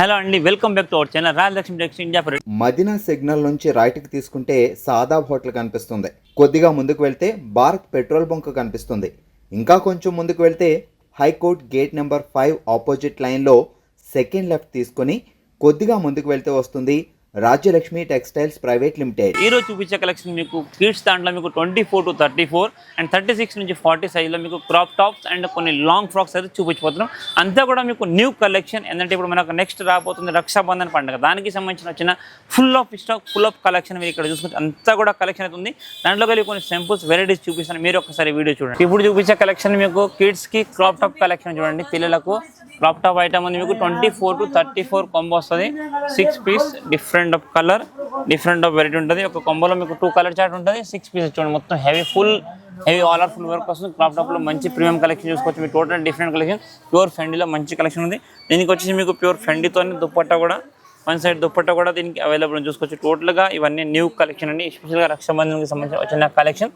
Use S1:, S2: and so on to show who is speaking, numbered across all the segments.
S1: Hello అండి, welcome back to our channel Royal Lakshmi Techs India.
S2: Madina signal నుంచి రైట్కి తీసుకుంటే సాదాబ్ హోటల్ కనిపిస్తుంది. కొద్దిగా ముందుకు వెళ్తే భారత్ పెట్రోల్ బంక్ కనిపిస్తుంది. ఇంకా కొంచెం ముందుకు వెళ్తే హైకోర్ట్ గేట్ నెంబర్ 5 ఆపోజిట్ లైన్లో సెకండ్ లెఫ్ట్ తీసుకొని కొద్దిగా ముందుకు వెళ్తే వస్తుంది రాజ్యలక్ష్మి టెక్స్టైల్స్ ప్రైవేట్ లిమిటెడ్.
S1: ఈ రోజు చూపించే కలెక్షన్ మీకు కిడ్స్ దాంట్లో మీకు 24 to 34 అండ్ 36 నుంచి 40 సైజ్లో మీకు క్రాప్ టాప్స్ అండ్ కొన్ని లాంగ్ ఫ్రాక్స్ అయితే చూపించబోతున్నాం. అంతా కూడా మీకు న్యూ కలెక్షన్. ఏంటంటే ఇప్పుడు మనకు నెక్స్ట్ రాబోతుంది రక్షాబంధన్ పండుగ, దానికి సంబంధించిన వచ్చిన full of stock, full of collection మీరు ఇక్కడ చూసుకుంటే అంతా కూడా కలెక్షన్ అవుతుంది. దాంట్లో కలిగి కొన్ని సింపుల్స్ వెరైటీస్ చూపిస్తాను, మీరు ఒకసారి వీడియో చూడండి. ఇప్పుడు చూపించే కలెక్షన్ మీకు కిడ్స్కి క్రాప్ టాప్ కలెక్షన్ చూడండి. పిల్లలకు క్రాప్ టాప్ ఐటమ్ ఉంది మీకు 24 to 34 కాంబో వస్తుంది. 6 piece different of colour, different of variety ఉంటుంది. ఒక కాంబోలో మీకు 2 కలర్ చార్ట్ ఉంటుంది. 6 పీస్ చూడండి, మొత్తం heavy all are full work వస్తుంది. క్రాప్ టాప్లో మంచి ప్రీమియం కలెక్షన్ చూసుకోవచ్చు. మీకు టోటల్ డిఫరెంట్ కలెక్షన్. ప్యూర్ ఫెండీలో మంచి కలెక్షన్ ఉంది. దీనికి వచ్చేసి మీకు ప్యూర్ ఫెండీతో దుప్పట్టా కూడా, వన్ సైడ్ దుప్పట్టా కూడా దీనికి అవైలబుల్ చూసుకోవచ్చు. టోటల్గా ఇవన్నీ న్యూ కలెక్షన్ అండి, ఎస్పెషల్గా రక్షాబంధన్కి సంబంధించి వచ్చిన కలెక్షన్.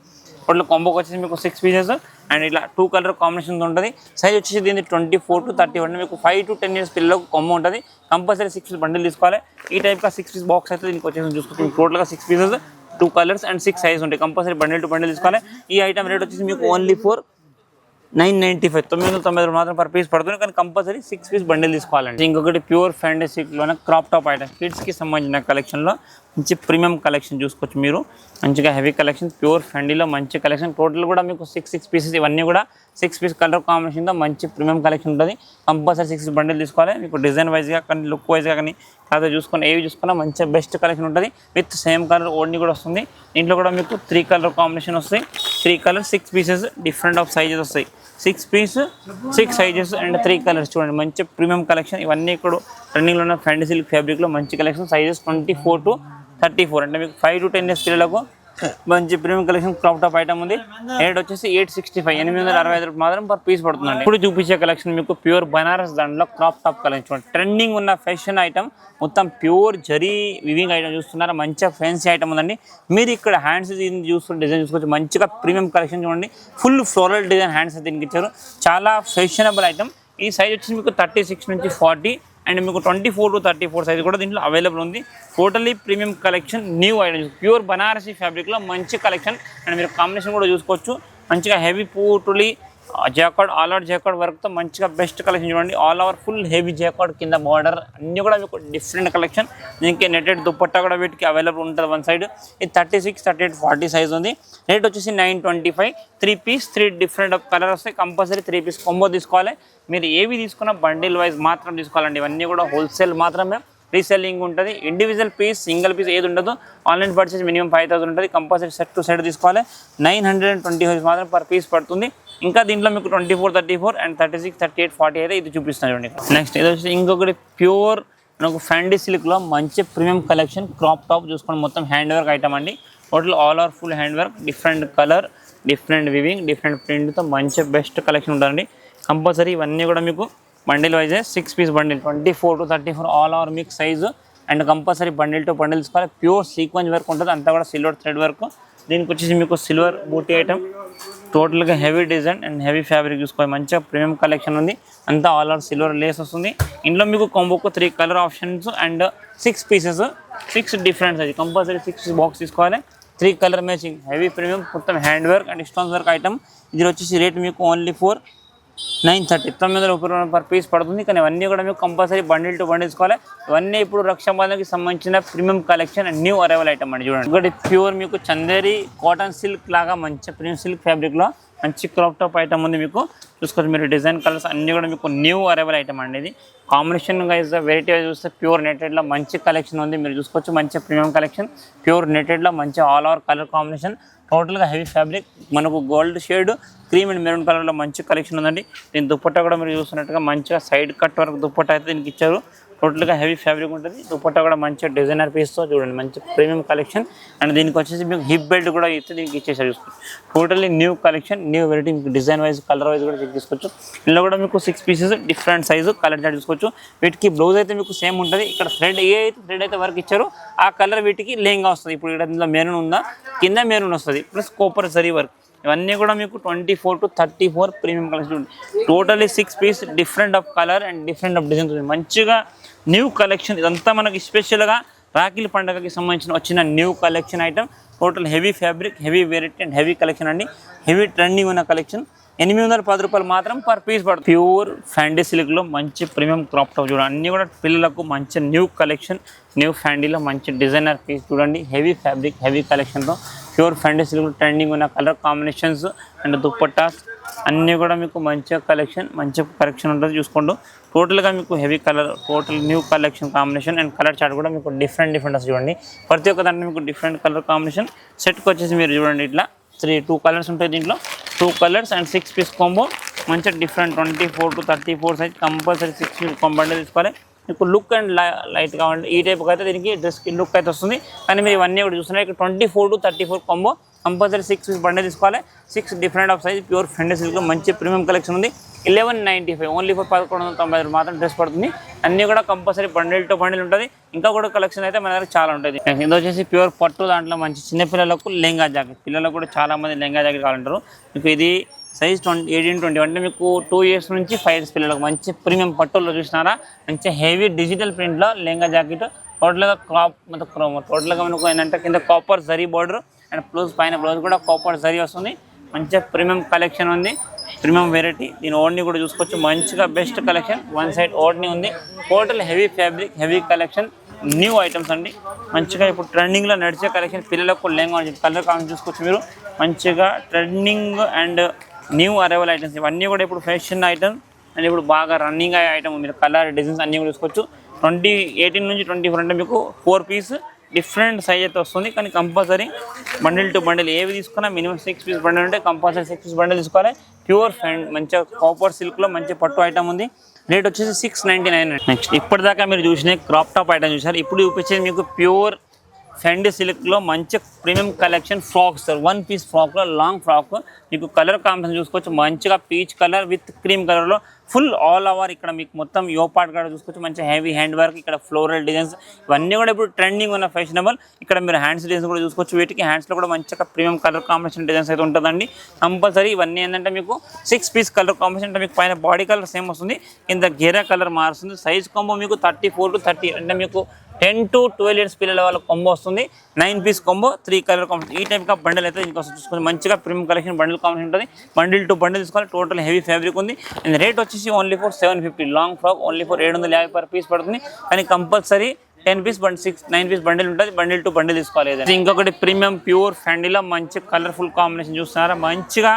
S1: టోటల్ కాంబోకి వచ్చేసి మీకు 6 పీసెస్ అండ్ ఇట్లా 2 కలర్ కాంబినేషన్ ఉంటుంది. సైజ్ వచ్చేసి దీనికి 24 to 31 మీకు 5 to 10 ఇయర్స్ పిల్లలకు కాంబో ఉంటుంది. కంపల్సరీ 6 పీస్ బండిల్ తీసుకోవాలి. ఈ టైప్గా 6 పీస్ బాక్స్ అయితే దీనికి వచ్చేసి చూసుకోవచ్చు. టోటల్గా 6 పీసెస్, 2 కలర్స్ అండ్ 6 సైజ్ ఉంటాయి. కంపల్సరీ బండిల్ టు బండిల్ తీసుకోవాలి. ఈ ఐటమ్ రేట్ వచ్చేసి మీకు ఓన్లీ ఫర్ 995 990 మాత్రం పర్ పీస్ పడుతుంది. కానీ కంపల్సరీ 6 పీస్ బండిల్ తీసుకోవాలండి. ఇంకొకటి ప్యూర్ ఫ్యాంటసీలోనే క్రాప్ టాప్ ఐటమ్ కిడ్స్కి సంబంధించిన కలెక్షన్లో మంచి ప్రీమియం కలెక్షన్ చూసుకోవచ్చు. మీరు మంచిగా హెవీ కలెక్షన్, ప్యూర్ ఫ్యాండీలో మంచి కలెక్షన్. టోటల్ కూడా మీకు 6 పీసెస్, ఇవన్నీ కూడా 6 పీస్ కలర్ కాంబినేషన్తో మంచి ప్రీమియం కలెక్షన్ ఉంటుంది. కంపల్సరీ 6 బండిల్ తీసుకోవాలి. మీకు డిజైన్ వైజ్గా కానీ లుక్ వైజ్గా కానీ కాదు చూసుకొని ఏవి చూసుకున్నా మంచిగా బెస్ట్ కలెక్షన్ ఉంటుంది. విత్ సేమ్ కలర్ ఓన్లీ కూడా వస్తుంది. దీంట్లో కూడా మీకు 3 కలర్ కాంబినేషన్ వస్తాయి. 3 colour 6 pieces different of sizes వస్తాయి. 6 పీస్ 6 సైజెస్ అండ్ 3 కలర్స్ చూడండి, మంచి ప్రీమియం కలెక్షన్. ఇవన్నీ కూడా రన్నింగ్లో ఉన్న ఫ్యాంటసీ సిల్క్ ఫ్యాబ్రిక్లో మంచి కలెక్షన్. సైజెస్ 24 to 34 అంటే మీకు 5 to 10 ఇయర్స్ పిల్లలకు మంచి premium collection crop top item ఉంది. రేట్ వచ్చేసి 865 865 మాత్రం పర్ పీస్ పడుతుందండి. ఇప్పుడు చూపించే కలెక్షన్ మీకు ప్యూర్ బనారస్ దాంట్లో క్రాప్ టాప్ కలెక్షన్. ట్రెండింగ్ ఉన్న ఫ్యాషన్ ఐటమ్, మొత్తం ప్యూర్ జరీ వివింగ్ ఐటమ్ చూస్తున్నారు. మంచిగా ఫ్యాన్సీ ఐటమ్ ఉందండి. మీరు ఇక్కడ హ్యాండ్స్ చూసుకుంటే డిజైన్ చూసుకోవచ్చు. మంచిగా ప్రీమియం కలెక్షన్ చూడండి. ఫుల్ ఫ్లోరల్ డిజైన్ హ్యాండ్స్ దీనికి ఇచ్చారు. చాలా ఫ్యాషనబుల్ ఐటమ్. ఈ సైజ్ వచ్చేసి మీకు 36 నుంచి 40 అండ్ మీకు 24 to 34 సైజ్ కూడా దీంట్లో అవైలబుల్ ఉంది. Totally premium collection, new items, pure Banarasi ఫ్యాబ్రిక్లో మంచి కలెక్షన్. అండ్ మీరు కాంబినేషన్ కూడా చూసుకోవచ్చు. మంచిగా హెవీ పూటులీ జాకార్డ్, ఆల్ అవుట్ జాకార్డ్ వర్క్తో మంచిగా బెస్ట్ కలెక్షన్ చూడండి. All over full heavy jacquard, కింద బార్డర్ అన్నీ కూడా మీకు డిఫరెంట్ కలెక్షన్. దీనికి నెట్టెడ్ దుప్పట్టా కూడా వీటికి అవైలబుల్ ఉంటుంది. వన్ సైడ్ ఇది 36, 38, 40 సైజ్ ఉంది. రేట్ వచ్చేసి 925. 3 పీస్ 3 డిఫరెంట్ కలర్ వస్తాయి. కంపల్సరీ 3 పీస్ కాంబో తీసుకోవాలి. మీరు ఏవి తీసుకున్నా బండిల్ వైజ్ మాత్రం తీసుకోవాలండి. ఇవన్నీ కూడా హోల్సేల్ మాత్రమే, రీసెల్లింగ్ ఉంటుంది. ఇండివిజువల్ పీస్, సింగిల్ పీస్ ఏది ఉండదు. ఆన్లైన్ పర్చేస్ మినిమం 5000 ఉంటుంది. కంపల్సరీ సెట్ టు సెట్ తీసుకోవాలి. 925 మాత్రం పర్ పీస్ పడుతుంది. ఇంకా దీంట్లో మీకు 24, 34 అండ్ 36, 38, 40 అయితే ఇది చూపిస్తాను చూడండి. నెక్స్ట్ ఇది వచ్చి ఇంకొకటి ప్యూర్ మనకు ఫ్యాండీ సిల్క్లో మంచి ప్రీమియం కలెక్షన్ క్రాప్ టాప్ చూసుకోండి. మొత్తం హ్యాండ్ వర్క్ ఐటమ్ అండి. Total all over full hand work, different colour, different weaving, different ప్రింట్తో మంచి బెస్ట్ కలెక్షన్ ఉంటుందండి. కంపల్సరీ ఇవన్నీ కూడా మీకు bundle wise 6 piece bundle 24 to 34 all over mix size. And compulsory bundle to bundle తీసుకోవాలి. Pure sequence work ఉంటుంది, అంతా కూడా సిల్వర్ థ్రెడ్ వర్క్. దీనికి వచ్చేసి మీకు సిల్వర్ బూటీ ఐటమ్, టోటల్గా heavy design and heavy fabric చూసుకోవాలి. మంచిగా ప్రీమియం కలెక్షన్ ఉంది. అంతా ఆల్ ఓవర్ సిల్వర్ లేస్ వస్తుంది. ఇంట్లో మీకు కాంబోకు 3 colour options and 6 pieces, 6 different size. Compulsory 6 box తీసుకోవాలి. 3 కలర్ మ్యాచింగ్ హెవీ ప్రీమియం మొత్తం hand work and stones work item. ఇది వచ్చేసి రేట్ మీకు ఓన్లీ ఫర్ 930 900 పర్ పీస్ పడుతుంది. కానీ ఇవన్నీ కూడా మీకు కంపల్సరీ బండిల్ టు బండిల్ తీసుకోవాలి. ఇవన్నీ ఇప్పుడు రక్షాబంధన్కి సంబంధించిన premium collection and new arrival item అండి. చూడండి, ఒకటి ప్యూర్ మీకు చందేరి కాటన్ సిల్క్ లాగా మంచి ప్రీమియం సిల్క్ ఫ్యాబ్రిక్లో మంచి క్రాప్ టాప్ ఐటమ్ ఉంది. మీకు చూసుకోవచ్చు. మీరు డిజైన్ కలర్స్ అన్నీ కూడా మీకు న్యూ అరైవల్ ఐటమ్ అండి. ఇది కాంబినేషన్ వైజ్ వెరైటీ వైజ్ చూస్తే ప్యూర్ నెటెడ్లో మంచి కలెక్షన్ ఉంది. మీరు చూసుకోవచ్చు. మంచి ప్రీమియం కలెక్షన్, ప్యూర్ నెటెడ్లో మంచి ఆల్ ఓవర్ కలర్ కాంబినేషన్. టోటల్గా హెవీ ఫ్యాబ్రిక్, మనకు gold shade, cream and maroon కలర్లో మంచి కలెక్షన్ ఉందండి. దీని దుప్పట్టా కూడా మీరు చూస్తున్నట్టుగా మంచిగా సైడ్ కట్ వరకు దుప్పట్టా అయితే దీనికి ఇచ్చారు. టోటల్గా హెవీ ఫ్యాబ్రిక్ ఉంటుంది. దుప్పట్టా కూడా మంచిగా డిజైనర్ పీస్తో చూడండి, మంచి ప్రీమియం కలెక్షన్. అండ్ దీనికి వచ్చేసి మీకు హిప్ బెల్ట్ కూడా ఇస్తే దీనికి ఇచ్చేసారు. చూసుకోండి, totally new collection, new variety. మీకు డిజైన్ వైజ్, కలర్ వైజ్ కూడా చెక్ తీసుకోవచ్చు. ఇందులో కూడా మీకు 6 pieces different size, colour chart చూసుకోవచ్చు. వీటికి బ్లౌజ్ అయితే మీకు సేమ్ ఉంటుంది. ఇక్కడ థ్రెడ్ అయితే వర్క్ ఇచ్చారు, ఆ కలర్ వీటికి లేంగా వస్తుంది. ఇప్పుడు ఇక్కడ ఇందులో మెరూన్ ఉందా, కింద మెరూన్ వస్తుంది, ప్లస్ కోపర్ జరీ వర్క్. ఇవన్నీ కూడా మీకు 24 to 34 premium collection. Totally 6 piece different of colour and different of designs మంచిగా న్యూ కలెక్షన్. ఇదంతా మనకి స్పెషల్గా రాఖీల పండుగకి సంబంధించిన వచ్చిన new collection item. Total heavy fabric, heavy variety and heavy collection అండి. హెవీ ట్రెండింగ్ ఉన్న కలెక్షన్. 810 రూపాయలు మాత్రం పర్ పీస్ పడుతుంది. ప్యూర్ ఫ్యాండీ సిల్క్లో మంచి ప్రీమియం క్రాప్ టాప్ చూడండి. అన్నీ కూడా పిల్లలకు మంచి న్యూ కలెక్షన్. న్యూ ఫ్యాండీలో మంచి డిజైనర్ పీస్ చూడండి. హెవీ ఫ్యాబ్రిక్, హెవీ కలెక్షన్తో ప్యూర్ ఫ్యాండీ సిల్క్లో ట్రెండింగ్ ఉన్న కలర్ కాంబినేషన్స్ అండ్ దుప్పట్టాస్ అన్నీ కూడా మీకు మంచిగా కలెక్షన్, మంచి కలెక్షన్ ఉంటుంది. చూసుకోండి టోటల్గా మీకు heavy colour, total new collection combination and colour chart కూడా మీకు డిఫరెంట్ వస్తుంది చూడండి. ప్రతి ఒక్క దాంట్లో మీకు డిఫరెంట్ కలర్ కాంబినేషన్. సెట్కి వచ్చేసి మీరు చూడండి ఇట్లా 2 కలర్స్ ఉంటాయి దీంట్లో. 2 కలర్స్ అండ్ 6 పీస్ కాంబో. మంచిగా different 24 to 34 size compulsory 6 piece combo తీసుకోవాలి. మీకు లుక్ అండ్ లైట్ కావాలంటే ఈ టైప్కి అయితే దీనికి డ్రెస్కి లుక్ అయితే వస్తుంది. కానీ మీరు ఇవన్నీ కూడా చూస్తున్నారు ఇక్కడ 24 to 34 combo compulsory 6 piece bundle తీసుకోవాలి. 6 డిఫరెంట్ ఆఫ్ సైజ్ ప్యూర్ ఫ్యాండీ సిల్క్లో మంచి ప్రీమియం కలెక్షన్ ఉంది. 1195 ఓన్లీ ఫర్ 1190 మాత్రం డ్రెస్ పడుతుంది. అన్నీ కూడా కంపల్సరీ బండిల్ టు బండిల్ ఉంటుంది. ఇంకా కూడా కలెక్షన్ అయితే మన దగ్గర చాలా ఉంటుంది. ఇది వచ్చేసి ప్యూర్ పట్టు దాంట్లో మంచి చిన్నపిల్లలకు లెంగా జాకెట్. పిల్లలకు కూడా చాలా మంది లెంగా జాకెట్ కావాలంటారు. మీకు ఇది సైజ్ 18-20 అంటే మీకు 2 years నుంచి 5 years పిల్లలకు మంచి ప్రీమియం పట్టుల్లో చూసినారా. మంచి హెవీ డిజిటల్ ప్రింట్లో లెంగా జాకెట్. టోటల్గా క్రాప్ టోటల్గా మనకు ఏంటంటే కింద కాపర్ జరీ బార్డర్ అండ్ పైన బ్లౌజ్ కూడా కాపర్ జరీ వస్తుంది. మంచిగా ప్రీమియం కలెక్షన్ ఉంది, ప్రీమియం వెరైటీ. దీని ఓడ్ని కూడా చూసుకోవచ్చు. మంచిగా బెస్ట్ కలెక్షన్. వన్ సైడ్ ఓడ్ని ఉంది. Total heavy fabric, heavy collection, new items అండి. మంచిగా ఇప్పుడు ట్రెండింగ్లో నడిచే కలెక్షన్. పిల్లలకు లెంగా కలర్ కామెంట్ చూసుకోవచ్చు మీరు. మంచిగా trending and new arrival items ఇవన్నీ కూడా ఇప్పుడు ఫ్యాషన్ ఐటమ్ అండ్ ఇప్పుడు బాగా రన్నింగ్ అయ్యే ఐటమ్. మీరు కలర్ డిజైన్స్ అన్నీ కూడా చూసుకోవచ్చు. 18 నుంచి 24 అంటే మీకు 4 పీస్ డిఫరెంట్ సైజ్ అయితే వస్తుంది. కానీ కంపల్సరీ బండిల్ టు బండిల్ ఏవి తీసుకున్నా మినిమం 6 పీస్ బండిల్ ఉంటే కంపల్సరీ 6 పీస్ బండిల్ తీసుకోవాలి. ప్యూర్ ఫ్యాండ్ మంచిగా కాపర్ సిల్క్లో మంచి పట్టు ఐటమ్ ఉంది. రేట్ వచ్చేసి 699. నెక్స్ట్ ఇప్పటిదాకా మీరు చూసిన క్రాప్ టాప్ ఐటమ్ చూసారు. ఇప్పుడు చూపించేది మీకు ప్యూర్ ఫ్యాండీ సిల్క్లో మంచి ప్రీమియం కలెక్షన్ ఫ్రాక్స్. 1 పీస్ ఫ్రాక్లో లాంగ్ ఫ్రాక్. మీకు కలర్ కాంబినేషన్ చూసుకోవచ్చు. మంచిగా పీచ్ కలర్ విత్ క్రీమ్ కలర్లో ఫుల్ ఆల్ ఓవర్. ఇక్కడ మీకు మొత్తం యోపాట్ కూడా చూసుకోవచ్చు. మంచి హెవీ హ్యాండ్ వర్క్, ఇక్కడ ఫ్లోరల్ డిజైన్స్ ఇవన్నీ కూడా ఇప్పుడు ట్రెండింగ్ ఉన్న ఫ్యాషనబుల్. ఇక్కడ మీరు హ్యాండ్స్ డిజైన్స్ కూడా చూసుకోవచ్చు. వీటికి హ్యాండ్స్లో కూడా మంచిగా ప్రీమియం కలర్ కాంబినేషన్ డిజైన్స్ అయితే ఉంటుందండి. కంపల్సరీ ఇవన్నీ ఏంటంటే మీకు 6 పీస్ కలర్ కాంబినేషన్ అంటే మీకు పైన బాడీ కలర్ సేమ్ వస్తుంది, కింద గేరా కలర్ మారుస్తుంది. సైజ్ కాంబో మీకు 34 to 30 అంటే మీకు 10 to 12 years పిల్లల వాళ్ళ కొంబో వస్తుంది. 9 పీస్ కొంబో 3 కలర్ కాంబినేషన్. ఈ టైప్గా బండిల్ అయితే ఇంకొక చూసుకొని మంచిగా ప్రీమియం కలెక్షన్ బండిల్ కాంబినేషన్ ఉంటుంది. బండిల్ టు బండిల్ తీసుకోవాలి. టోటల్ హెవీ ఫ్యాబ్రిక్ ఉంది. అండ్ రేట్ వచ్చేసి only for 750. Long frock only for 750 per piece పడుతుంది. కానీ కంపల్సరీ 10 పీస్ 9 పీస్ బండిల్ ఉంటుంది. బండిల్ టు బండిల్ తీసుకోవాలి. ఇంకొకటి ప్రీమియం ప్యూర్ ఫ్యాండీలో మంచి కలర్ఫుల్ కాంబినేషన్ చూస్తున్నారా. మంచిగా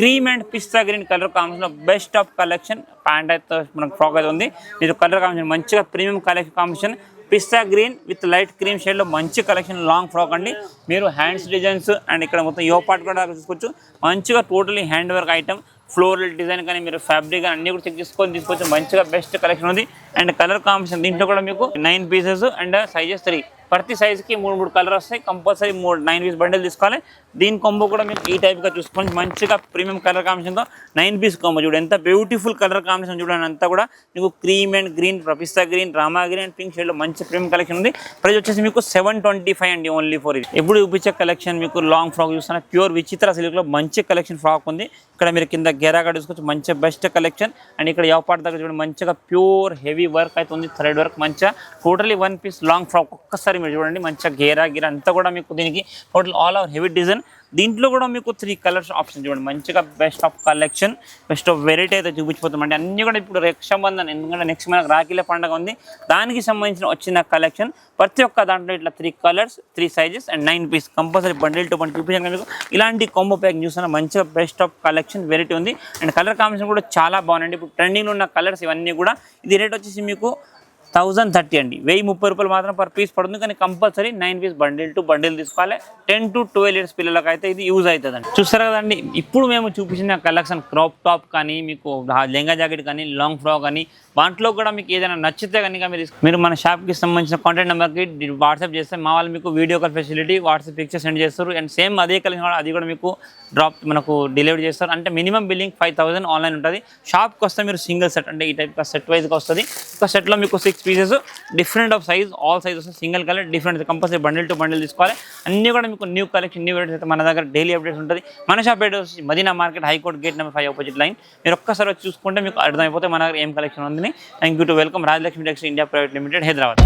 S1: cream and pista green colour combination best of collection. Pant అయితే మనకు ఫ్రాక్ అయితే ఉంది. మీరు కలర్ కాంబినేషన్ మంచిగా premium collection combination. Pista green with light cream షేడ్లో మంచి కలెక్షన్ లాంగ్ ఫ్రాక్ అండి. మీరు హ్యాండ్స్ డిజైన్స్ అండ్ ఇక్కడ మొత్తం యో పార్ట్ కూడా చూసుకోవచ్చు. మంచిగా totally hand work item, floral design కానీ మీరు ఫ్యాబ్రిక్ కానీ అన్ని కూడా చెక్ చేసుకొని తీసుకోవచ్చు. మంచిగా బెస్ట్ కలెక్షన్ ఉంది. అండ్ కలర్ కాంబినేషన్ దీంట్లో కూడా మీకు 9 పీసెస్ అండ్ సైజెస్ 3. ప్రతి సైజ్కి 3 కలర్ వస్తాయి. కంపల్సరీ 9 పీస్ బండిల్ తీసుకోవాలి. దీని కొంబో కూడా మీకు ఈ టైప్గా చూసుకోండి. మంచిగా ప్రీమియం కలర్ కాంబినేషన్తో 9 పీస్ కొంబో చూడండి. ఎంత బ్యూటిఫుల్ కలర్ కాంబినేషన్ చూడండి. అంతా కూడా మీకు cream and green, pista green, Rama green and pink షేడ్లో మంచి ప్రీమియం కలెక్షన్ ఉంది. ప్రైస్ వచ్చేసి మీకు 725 అండి ఓన్లీ ఫర్ ఇది. ఎప్పుడు చూపించే కలెక్షన్ మీకు లాంగ్ ఫ్రాక్ చూస్తున్నా. ప్యూర్ విచిత్ర సిల్క్లో మంచి కలెక్షన్ ఫ్రాక్ ఉంది. ఇక్కడ మీరు కింద గేరాగా చూసుకోవచ్చు. మంచి బెస్ట్ కలెక్షన్. అండ్ ఇక్కడ యవపాట్ దగ్గర చూడండి మంచిగా ప్యూర్ హెవీ వర్క్ అయితే ఉంది. థ్రెడ్ వర్క్ మంచిగా టోటలీ 1 పీస్ లాంగ్ ఫ్రాక్. ఒక్కసారి మీరు చూడండి మంచిగా గేరా అంతా కూడా మీకు దీనికి total all over heavy design. దీంట్లో కూడా మీకు 3 కలర్స్ ఆప్షన్ చూడండి. మంచిగా best of collection, best of variety అయితే చూపించిపోతామండి. అన్నీ కూడా ఇప్పుడు రక్షాబంధన్, ఎందుకంటే నెక్స్ట్ మనకు రాఖీల పండుగ ఉంది. దానికి సంబంధించిన వచ్చిన కలెక్షన్ ప్రతి ఒక్క దాంట్లో ఇట్లా 3 colours 3 sizes and 9 piece compulsory bundle to bundle చూపించాను మీకు. ఇలాంటి కాంబో ప్యాక్ చూసినా మంచిగా బెస్ట్ ఆఫ్ కలెక్షన్ వెరైటీ ఉంది. అండ్ కలర్ కాంబినేషన్ కూడా చాలా బాగుందండి. ఇప్పుడు ట్రెండింగ్లో ఉన్న కలర్స్ ఇవన్నీ కూడా. ఇది రేట్ వచ్చేసి మీకు 1030 అండి. 1030 రూపాయలు మాత్రం పర్ పీస్ పడుతుంది. కానీ compulsory 9 piece bundle to bundle తీసుకోవాలి. 10 to 12 years పిల్లలకి అయితే ఇది యూజ్ అవుతుందండి. చూస్తారు కదండి ఇప్పుడు మేము చూపించిన కలెక్షన్ క్రాప్ టాప్ కానీ మీకు లెంగా జాకెట్ కానీ లాంగ్ ఫ్రాక్ కానీ వాటిలో కూడా మీకు ఏదైనా నచ్చితే కనుక మీరు మన షాప్కి సంబంధించిన కాంటాక్ట్ నెంబర్కి వాట్సాప్ చేస్తే మా వాళ్ళు మీకు video call facility WhatsApp picture send చేస్తారు. అండ్ సేమ్ అదే కలెక్షన్ కూడా అది కూడా మీకు మనకు డెలివరీ చేస్తారు. అంటే మినిమం బిల్లింగ్ 5000 ఆన్లైన్ ఉంటుంది. షాప్కి వస్తే మీరు సింగిల్ సెట్ అంటే ఈ టైప్ సెట్ వైజ్గా వస్తుంది. ఒక్క సెట్లో మీకు 6 pieces different of size, all sizes, single colour different, compulsory bundle to bundle తీసుకోవాలి. అన్నీ కూడా మీకు న్యూ కలెక్షన్, న్యూ వెరైటీస్ అయితే మన దగ్గర డైలీ అప్డేట్స్ ఉంటుంది. మన shop address Madina market, high court gate number 5 opposite line. మీరు ఒక్కసారి వచ్చి చూసుకుంటే మీకు అర్థమైపోతే మన దగ్గర ఏం కలెక్షన్ ఉందని. Thank you to welcome Rajalakshmi textiles India private limited, Hyderabad.